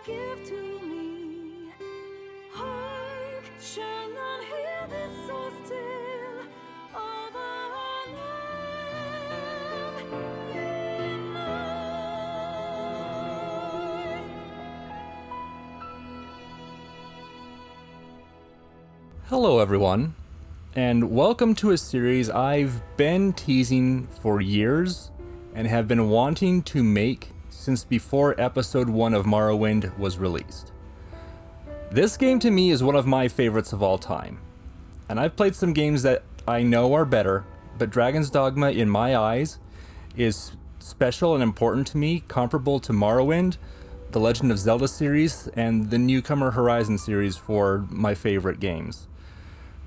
Give to me, hark, shall none hear this so still of our land in night. Hello everyone, and welcome to a series I've been teasing for years and have been wanting to make since before episode 1 of Morrowind was released. This game to me is one of my favorites of all time, and I've played some games that I know are better, but Dragon's Dogma in my eyes is special and important to me, comparable to Morrowind, the Legend of Zelda series, and the Newcomer Horizon series for my favorite games.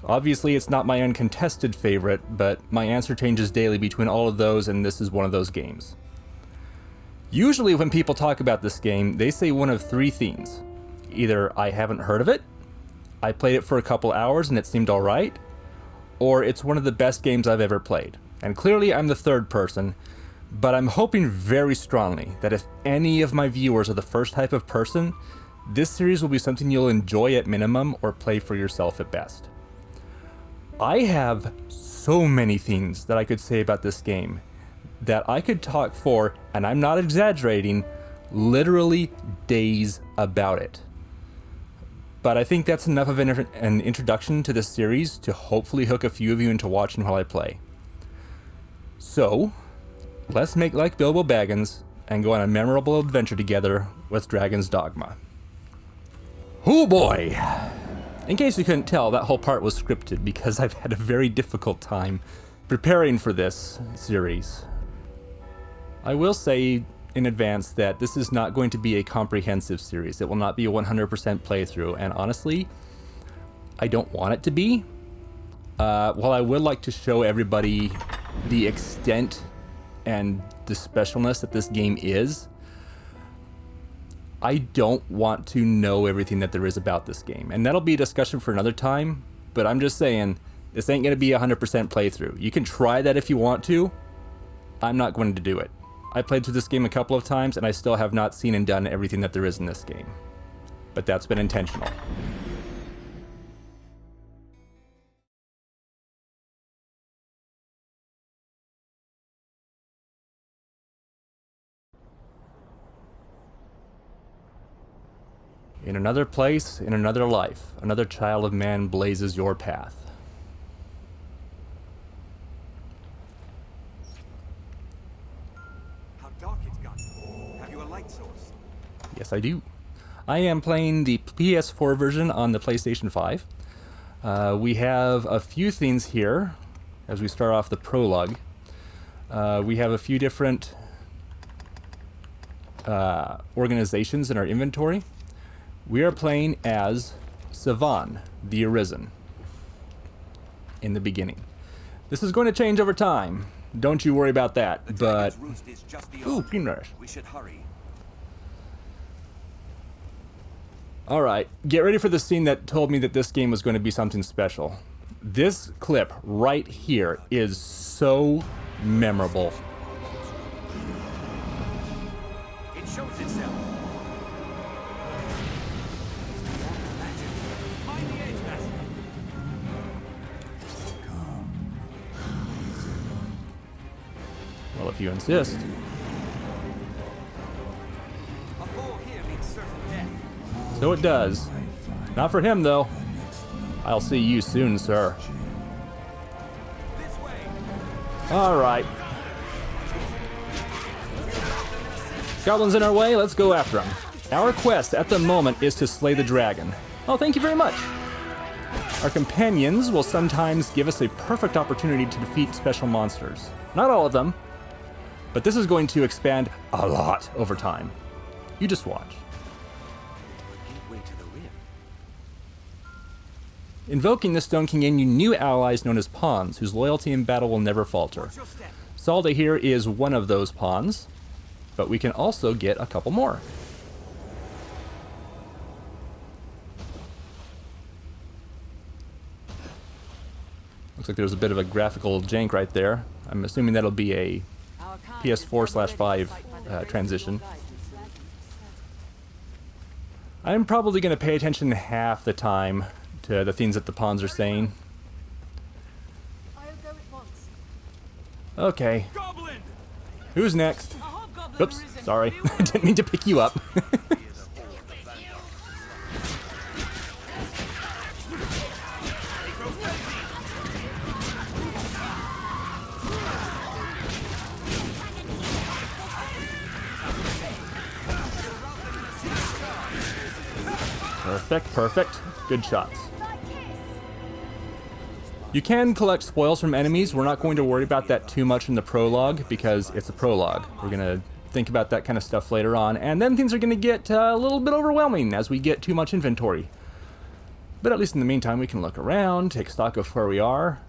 Obviously it's not my uncontested favorite, but my answer changes daily between all of those, and this is one of those games. Usually when people talk about this game, they say one of three things. Either I haven't heard of it, I played it for a couple hours and it seemed alright, or it's one of the best games I've ever played. And clearly I'm the third person, but I'm hoping very strongly that if any of my viewers are the first type of person, this series will be something you'll enjoy at minimum or play for yourself at best. I have so many things that I could say about this game that I could talk for, and I'm not exaggerating, literally days about it. But I think that's enough of an introduction to this series to hopefully hook a few of you into watching while I play. So, let's make like Bilbo Baggins and go on a memorable adventure together with Dragon's Dogma. Oh boy! In case you couldn't tell, that whole part was scripted because I've had a very difficult time preparing for this series. I will say in advance that this is not going to be a comprehensive series. It will not be a 100% playthrough, and honestly, I don't want it to be. While I would like to show everybody the extent and the specialness that this game is, I don't want to know everything that there is about this game. And that'll be a discussion for another time, but I'm just saying, this ain't going to be a 100% playthrough. You can try that if you want to. I'm not going to do it. I played through this game a couple of times, and I still have not seen and done everything that there is in this game. But that's been intentional. In another place, in another life, another child of man blazes your path. Yes, I do. I am playing the PS4 version on the PlayStation 5. We have a few things here as we start off the prologue. We have a few different organizations in our inventory. We are playing as Sivan, the Arisen, in the beginning. This is going to change over time. Don't you worry about that, but... Ooh, peanut. We should hurry. Alright, get ready for the scene that told me that this game was going to be something special. This clip right here is so memorable. It shows itself. Find the edge, master. Well, if you insist. A fall here means certain death. So it does. Not for him, though. I'll see you soon, sir. This way. Alright. Goblins in our way, let's go after them. Our quest at the moment is to slay the dragon. Oh, thank you very much. Our companions will sometimes give us a perfect opportunity to defeat special monsters. Not all of them, but this is going to expand a lot over time. You just watch. Gateway to the rift. Invoking the stone can gain you new allies known as pawns, whose loyalty in battle will never falter. Watch your step. Salda here is one of those pawns, but we can also get a couple more. Looks like there's a bit of a graphical jank right there. I'm assuming that'll be a PS4/5 transition. I'm probably going to pay attention half the time to the things that the pawns are saying. I'll go at once. Okay, Goblin! who's next? A hobgoblin Oops, arisen. sorry. I didn't mean to pick you up. Perfect, perfect. Good shots. You can collect spoils from enemies. We're not going to worry about that too much in the prologue because it's a prologue. We're going to think about that kind of stuff later on, and then things are going to get a little bit overwhelming as we get too much inventory. But at least in the meantime, we can look around, take stock of where we are.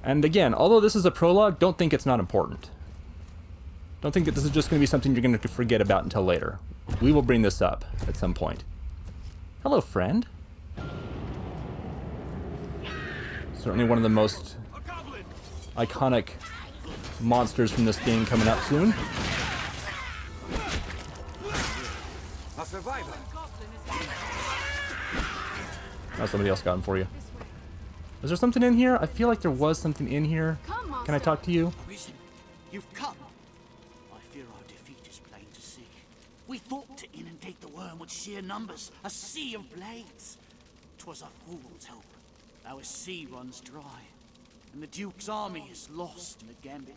And again, although this is a prologue, don't think it's not important. Don't think that this is just going to be something you're going to forget about until later. We will bring this up at some point. Hello, friend. Certainly one of the most A goblin! iconic monsters from this game coming up soon. A survivor! Oh, somebody else got him for you. Is there something in here? I feel like there was something in here. Can I talk to you? Arisen, you've come. I fear our defeat is plain to see. We thought to inundate the worm with sheer numbers, a sea of blades. 'Twas a fool's hope. Our sea runs dry, and the Duke's army is lost in a gambit.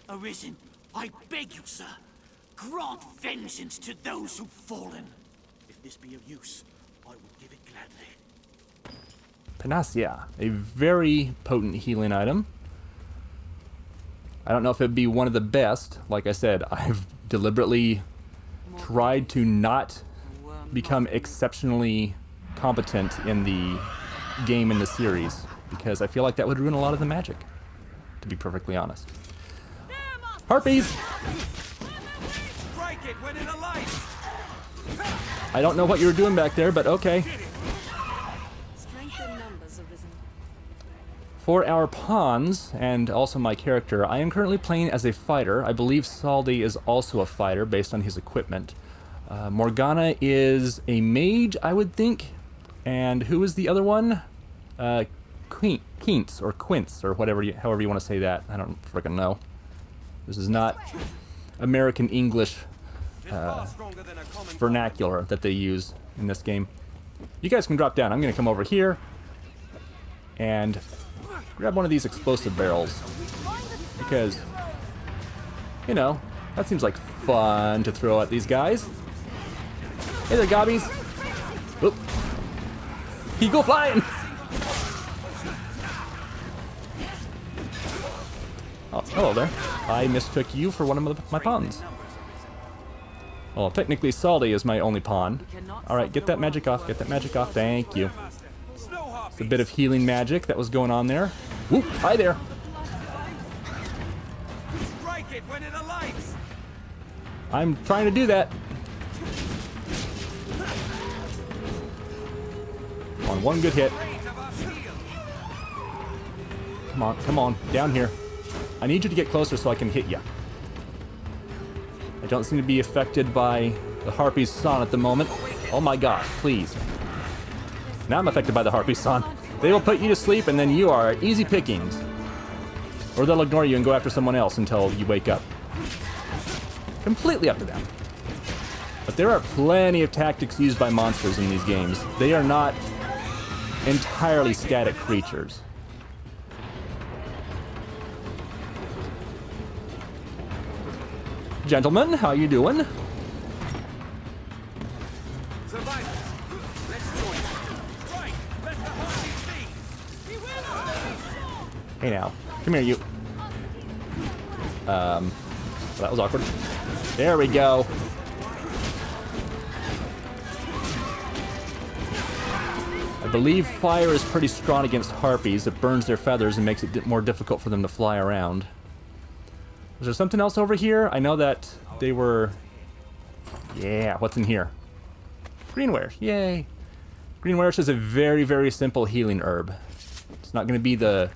Arisen, I beg you, sir, grant vengeance to those who've fallen. If this be of use, I will give it gladly. Panacea, a very potent healing item. I don't know if it'd be one of the best. Like I said, I've deliberately tried to not become exceptionally competent in the game in the series because I feel like that would ruin a lot of the magic, to be perfectly honest. Harpies! Strike it when it alights! I don't know what you were doing back there, but okay. Strength in numbers arisen. For our pawns, and also my character, I am currently playing as a fighter. I believe Saldi is also a fighter based on his equipment. Morgana is a mage, I would think. And who is the other one? Quince, or Quince, or whatever, however you want to say that. I don't frickin' know. This is not American English It's far stronger than a common vernacular that they use in this game. You guys can drop down. I'm going to come over here and grab one of these explosive barrels because, you know, that seems like fun to throw at these guys. Hey there, gobbies. Oop. He go flying. Oh, hello there. I mistook you for one of my pawns. Well, technically, Saldi is my only pawn. Alright, get that magic off, get that magic off. Thank you. Snow harpies! A bit of healing magic that was going on there. Whoop, hi there. Strike it when it alights! I'm trying to do that. On one good hit. Rage of our steel! Come on, down here. I need you to get closer so I can hit you. I don't seem to be affected by the Harpy's Son at the moment. Oh my gosh, please. Now I'm affected by the Harpy's Son. They will put you to sleep and then you are easy pickings. Or they'll ignore you and go after someone else until you wake up. Completely up to them. But there are plenty of tactics used by monsters in these games. They are not entirely static creatures. Gentlemen, how you doing? Survivors! Let's join them! Strike! Let the harpies see! Hey now, come here, you. That was awkward. There we go. I believe fire is pretty strong against harpies. It burns their feathers and makes it more difficult for them to fly around. Was there something else over here? I know that they were... Yeah, what's in here? Greenwares, yay! Greenwares is a very, very simple healing herb. It's not going to be the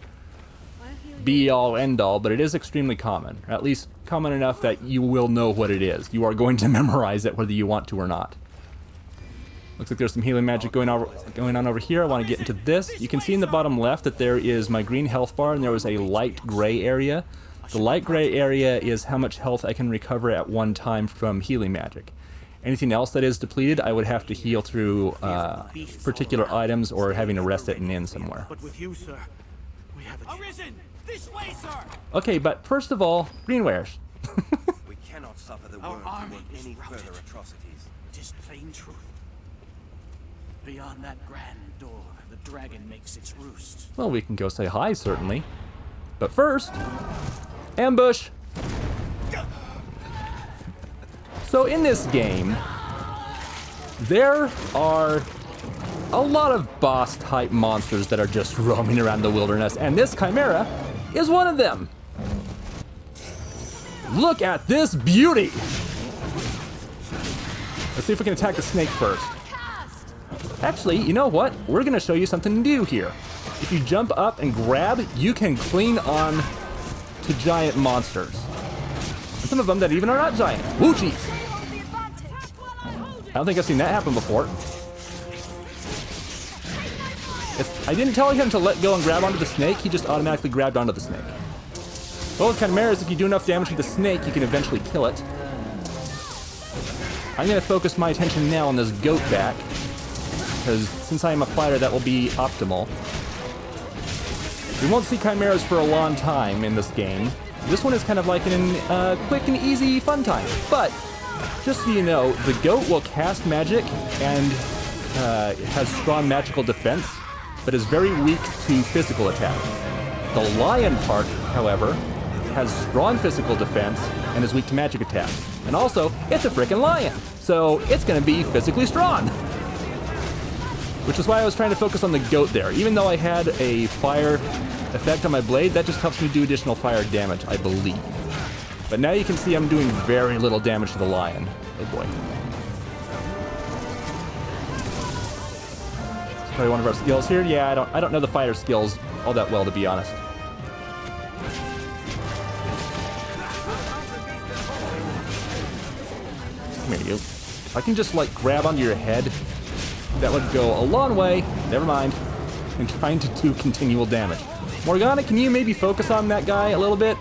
be-all, end-all, but it is extremely common. Or at least common enough that you will know what it is. You are going to memorize it whether you want to or not. Looks like there's some healing magic going on over here. I want to get into this. You can see in the bottom left that there is my green health bar, and there was a light gray area. The light gray area is how much health I can recover at one time from healing magic. Anything else that is depleted, I would have to heal through particular items or having to rest at an inn somewhere. But with you, sir, we have a Arisen! This way, sir! Okay, but first of all, Greenwares. We cannot suffer the Our worm to army work is any routed. further atrocities. It is plain truth. Beyond that grand door, the dragon makes its roost. Well, we can go say hi, certainly. But first, ambush! So in this game, there are a lot of boss-type monsters that are just roaming around the wilderness, and this Chimera is one of them. Look at this beauty! Let's see if we can attack the snake first. Actually, you know what? We're gonna show you something new here. If you jump up and grab, you can cling on to giant monsters. And some of them that even are not giant. Woo, jeez. I don't think I've seen that happen before. I didn't tell him to let go and grab onto the snake, he just automatically grabbed onto the snake. Well, with chimeras, if you do enough damage to the snake, you can eventually kill it. I'm gonna focus my attention now on this goat back, because since I am a fighter, that will be optimal. We won't see chimeras for a long time in this game. This one is kind of like an quick and easy fun time. But, just so you know, the goat will cast magic and has strong magical defense, but is very weak to physical attacks. The lion part, however, has strong physical defense and is weak to magic attacks. And also, it's a freaking lion, so it's gonna be physically strong. Which is why I was trying to focus on the goat there. Even though I had a fire effect on my blade, that just helps me do additional fire damage, I believe. But now you can see I'm doing very little damage to the lion. Oh boy. It's probably one of our skills here. Yeah, I don't know the fighter skills all that well, to be honest. Come here, you. If I can just like grab onto your head, that would go a long way. Never mind. I'm trying to do continual damage. Morgana, can you maybe focus on that guy a little bit?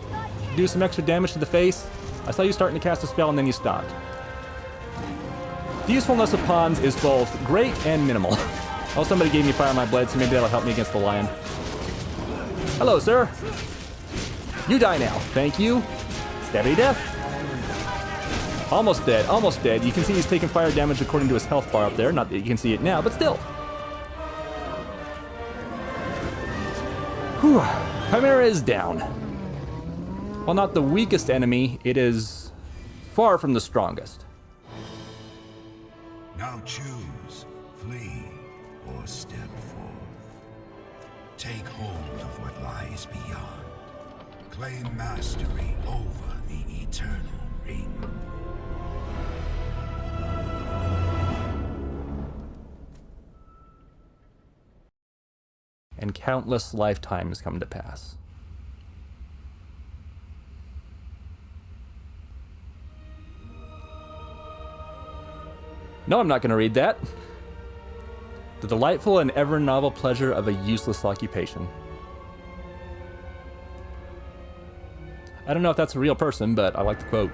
Do some extra damage to the face? I saw you starting to cast a spell and then you stopped. The usefulness of pawns is both great and minimal. Oh, somebody gave me fire on my blade, so maybe that'll help me against the lion. Hello, sir. You die now. Thank you. Stabby death. Almost dead, almost dead. You can see he's taking fire damage according to his health bar up there. Not that you can see it now, but still. Whew. Chimera is down. While not the weakest enemy, it is far from the strongest. Now choose, flee, or step forth. Take hold of what lies beyond. Claim mastery over the eternal ring. And countless lifetimes come to pass. No, I'm not going to read that. The delightful and ever novel pleasure of a useless occupation. I don't know if that's a real person, but I like the quote.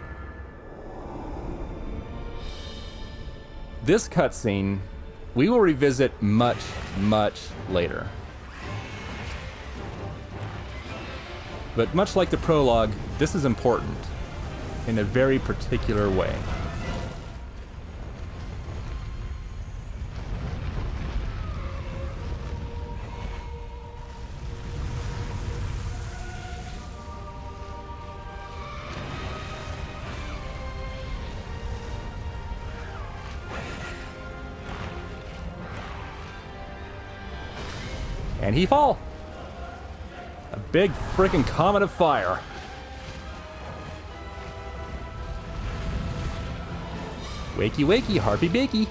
This cutscene we will revisit much, much later. But much like the prologue, this is important in a very particular way. And he fall. A big freaking comet of fire. Wakey, wakey, harpy bakey.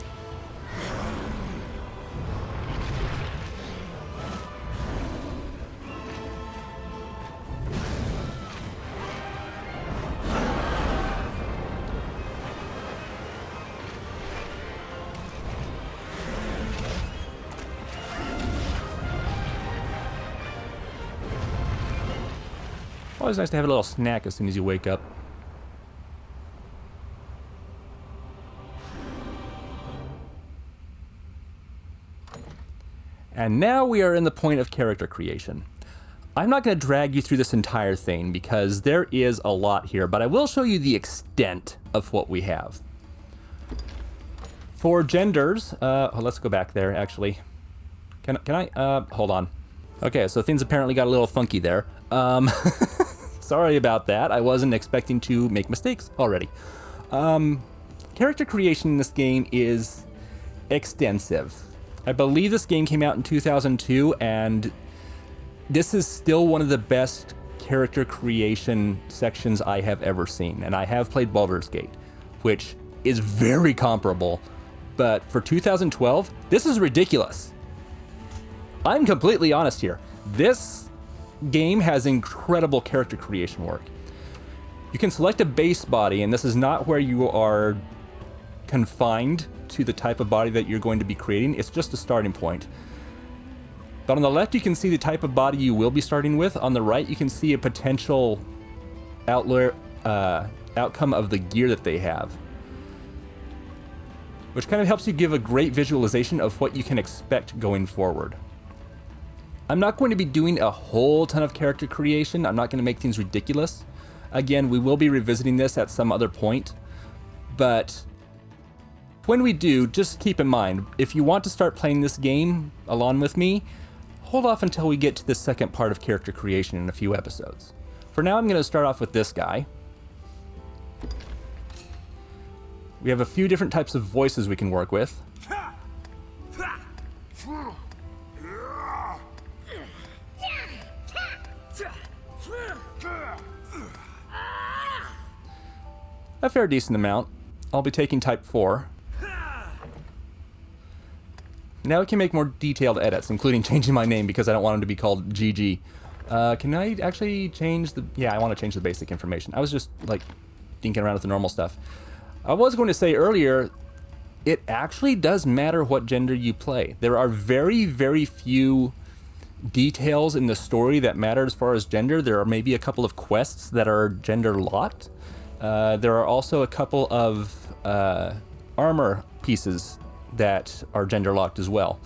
Always nice to have a little snack as soon as you wake up. And now we are in the point of character creation. I'm not going to drag you through this entire thing because there is a lot here, but I will show you the extent of what we have. For genders, let's go back there actually. Can I, hold on. Okay, so things apparently got a little funky there. Sorry about that. I wasn't expecting to make mistakes already. Character creation in this game is extensive. I believe this game came out in 2002, and this is still one of the best character creation sections I have ever seen. And I have played Baldur's Gate, which is very comparable. But for 2012, this is ridiculous. I'm completely honest here. This game has incredible character creation work. You can select a base body, and this is not where you are confined to the type of body that you're going to be creating. It's just a starting point. But on the left, you can see the type of body you will be starting with. On the right, you can see a potential outcome of the gear that they have, which kind of helps you give a great visualization of what you can expect going forward. I'm not going to be doing a whole ton of character creation. I'm not going to make things ridiculous. Again, we will be revisiting this at some other point. But when we do, just keep in mind, if you want to start playing this game along with me, hold off until we get to the second part of character creation in a few episodes. For now, I'm going to start off with this guy. We have a few different types of voices we can work with. A fair decent amount. I'll be taking type 4. Now we can make more detailed edits, including changing my name because I don't want him to be called GG. Can I actually change the... Yeah, I want to change the basic information. I was just, like, dinking around with the normal stuff. I was going to say earlier, it actually does matter what gender you play. There are very, very few details in the story that matter as far as gender. There are maybe a couple of quests that are gender locked. There are also a couple of armor pieces that are gender locked as well.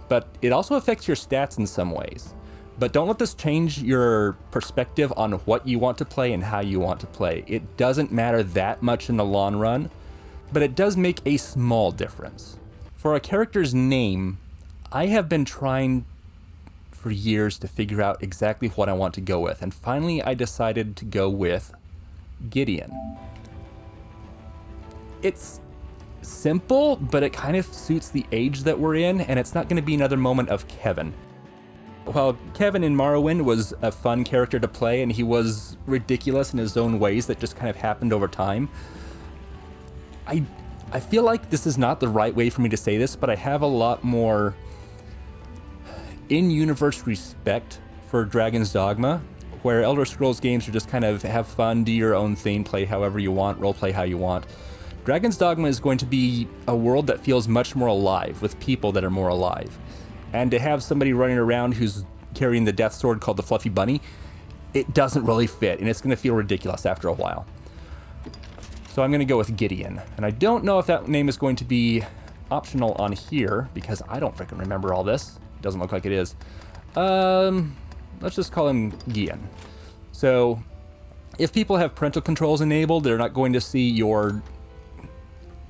But it also affects your stats in some ways. But don't let this change your perspective on what you want to play and how you want to play. It doesn't matter that much in the long run, but it does make a small difference. For a character's name, I have been trying for years to figure out exactly what I want to go with, and finally I decided to go with Gideon. It's simple, but it kind of suits the age that we're in, and it's not going to be another moment of Kevin. While Kevin in Morrowind was a fun character to play, and he was ridiculous in his own ways that just kind of happened over time, I feel like this is not the right way for me to say this, but I have a lot more in-universe respect for Dragon's Dogma, where Elder Scrolls games are just kind of have fun, do your own thing, play however you want, roleplay how you want. Dragon's Dogma is going to be a world that feels much more alive, with people that are more alive. And to have somebody running around who's carrying the death sword called the Fluffy Bunny, it doesn't really fit, and it's going to feel ridiculous after a while. So I'm going to go with Gideon. And I don't know if that name is going to be optional on here, because I don't freaking remember all this. It doesn't look like it is. Let's just call him Gian. So if people have parental controls enabled, they're not going to see your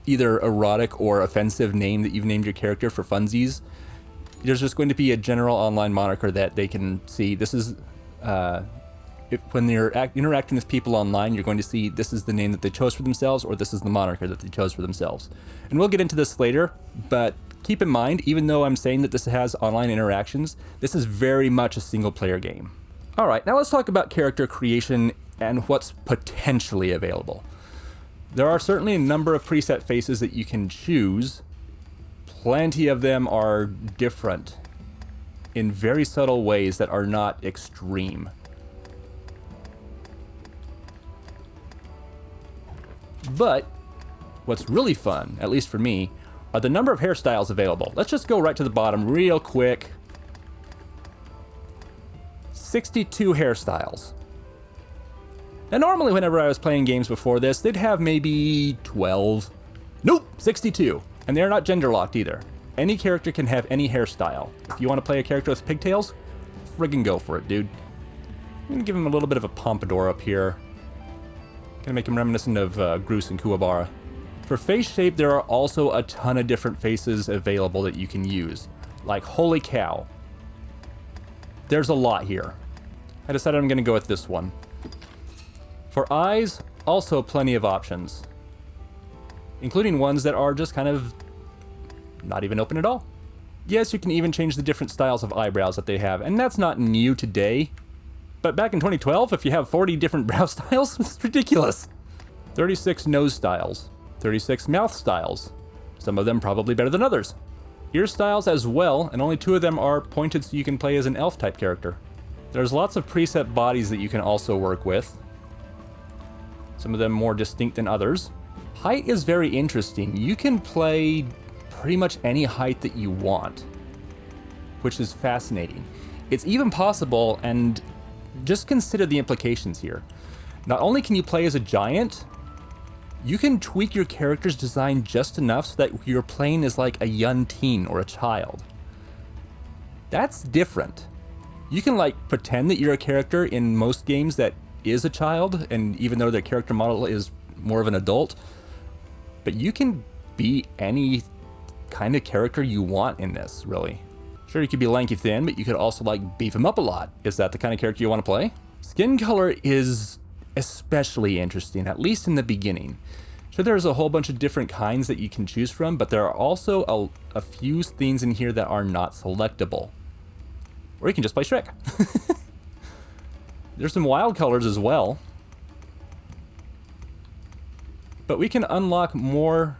either erotic or offensive name that you've named your character for funsies. There's just going to be a general online moniker that they can see. This is, when you're interacting with people online, you're going to see this is the name that they chose for themselves, or this is the moniker that they chose for themselves. And we'll get into this later, but keep in mind, even though I'm saying that this has online interactions, this is very much a single player game. Alright, now let's talk about character creation and what's potentially available. There are certainly a number of preset faces that you can choose. Plenty of them are different in very subtle ways that are not extreme. But what's really fun, at least for me, are the number of hairstyles available. Let's just go right to the bottom real quick. 62 hairstyles. Now normally whenever I was playing games before this, they'd have maybe 12. Nope, 62. And they're not gender locked either. Any character can have any hairstyle. If you want to play a character with pigtails, friggin' go for it, dude. I'm gonna give him a little bit of a pompadour up here. Gonna make him reminiscent of Groose and Kuwabara. For face shape, there are also a ton of different faces available that you can use. Like, holy cow. There's a lot here. I decided I'm gonna go with this one. For eyes, also plenty of options. Including ones that are just kind of not even open at all. Yes, you can even change the different styles of eyebrows that they have, and that's not new today. But back in 2012, if you have 40 different brow styles, it's ridiculous. 36 nose styles, 36 mouth styles, some of them probably better than others. Ear styles as well, and only 2 of them are pointed so you can play as an elf type character. There's lots of preset bodies that you can also work with. Some of them more distinct than others. Height is very interesting. You can play pretty much any height that you want, which is fascinating. It's even possible, and just consider the implications here. Not only can you play as a giant, you can tweak your character's design just enough so that you're playing as like a young teen or a child. That's different. You can like pretend that you're a character in most games that is a child, and even though their character model is more of an adult, but you can be any kind of character you want in this, really. Sure, you could be lanky thin, but you could also like beef him up a lot. Is that the kind of character you want to play? Skin color is especially interesting, at least in the beginning. Sure, there's a whole bunch of different kinds that you can choose from, but there are also a few things in here that are not selectable. Or you can just play Shrek. There's some wild colors as well. But we can unlock more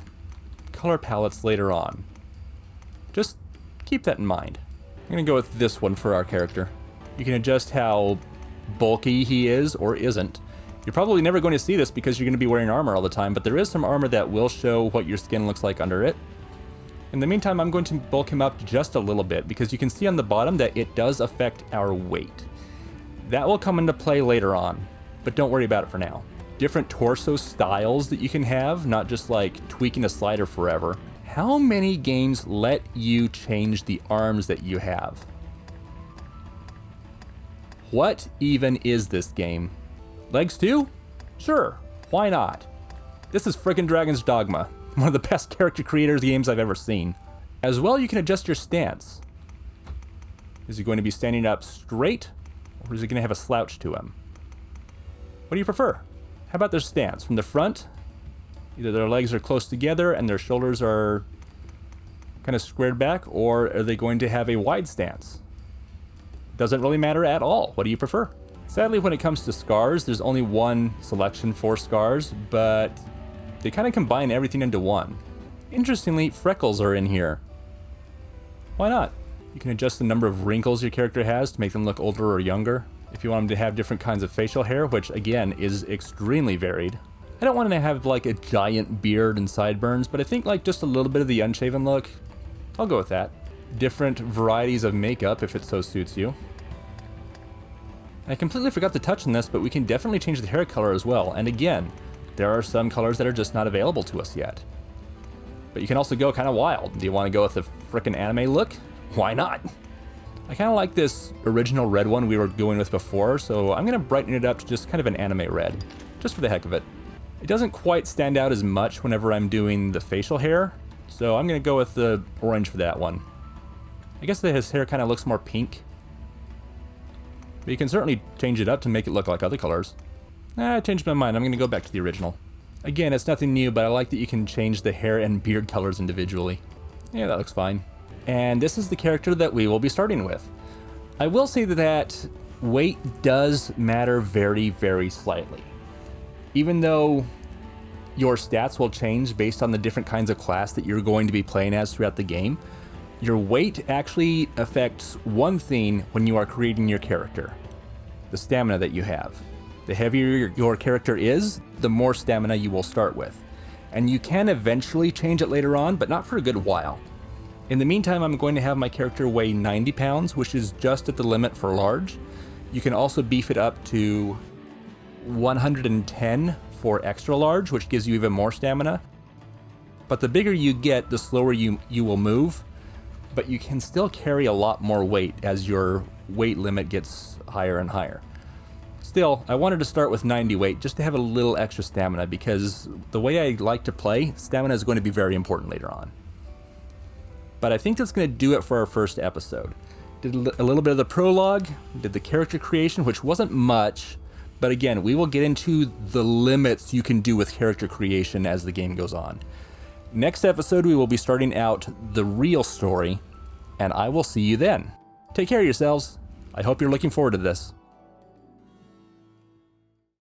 color palettes later on. Just keep that in mind. I'm gonna go with this one for our character. You can adjust how bulky he is or isn't. You're probably never going to see this because you're going to be wearing armor all the time, but there is some armor that will show what your skin looks like under it. In the meantime, I'm going to bulk him up just a little bit because you can see on the bottom that it does affect our weight. That will come into play later on, but don't worry about it for now. Different torso styles that you can have, not just like tweaking a slider forever. How many games let you change the arms that you have? What even is this game? Legs too? Sure, why not? This is frickin' Dragon's Dogma, one of the best character creators games I've ever seen. As well, you can adjust your stance. Is he going to be standing up straight, or is he going to have a slouch to him? What do you prefer? How about their stance? From the front, either their legs are close together and their shoulders are kind of squared back, or are they going to have a wide stance? Doesn't really matter at all. What do you prefer? Sadly, when it comes to scars, there's only one selection for scars, but they kind of combine everything into one. Interestingly, freckles are in here. Why not? You can adjust the number of wrinkles your character has to make them look older or younger. If you want them to have different kinds of facial hair, which again is extremely varied. I don't want to have like a giant beard and sideburns, but I think like just a little bit of the unshaven look, I'll go with that. Different varieties of makeup if it so suits you. I completely forgot to touch on this, but we can definitely change the hair color as well. And again, there are some colors that are just not available to us yet. But you can also go kind of wild. Do you want to go with the frickin' anime look? Why not? I kind of like this original red one we were going with before, so I'm going to brighten it up to just kind of an anime red, just for the heck of it. It doesn't quite stand out as much whenever I'm doing the facial hair, so I'm going to go with the orange for that one. I guess that his hair kind of looks more pink. But you can certainly change it up to make it look like other colors. I changed my mind. I'm going to go back to the original. Again, it's nothing new, but I like that you can change the hair and beard colors individually. Yeah, that looks fine. And this is the character that we will be starting with. I will say that weight does matter very, very slightly. Even though your stats will change based on the different kinds of class that you're going to be playing as throughout the game, your weight actually affects one thing when you are creating your character: the stamina that you have. The heavier your character is, the more stamina you will start with. And you can eventually change it later on, but not for a good while. In the meantime, I'm going to have my character weigh 90 pounds, which is just at the limit for large. You can also beef it up to 110 for extra large, which gives you even more stamina. But the bigger you get, the slower you will move, but you can still carry a lot more weight as your weight limit gets higher and higher. Still, I wanted to start with 90 weight just to have a little extra stamina, because the way I like to play, stamina is going to be very important later on. But I think that's going to do it for our first episode. Did a little bit of the prologue, did the character creation, which wasn't much, but again, we will get into the limits you can do with character creation as the game goes on. Next episode, we will be starting out the real story, and I will see you then. Take care of yourselves. I hope you're looking forward to this.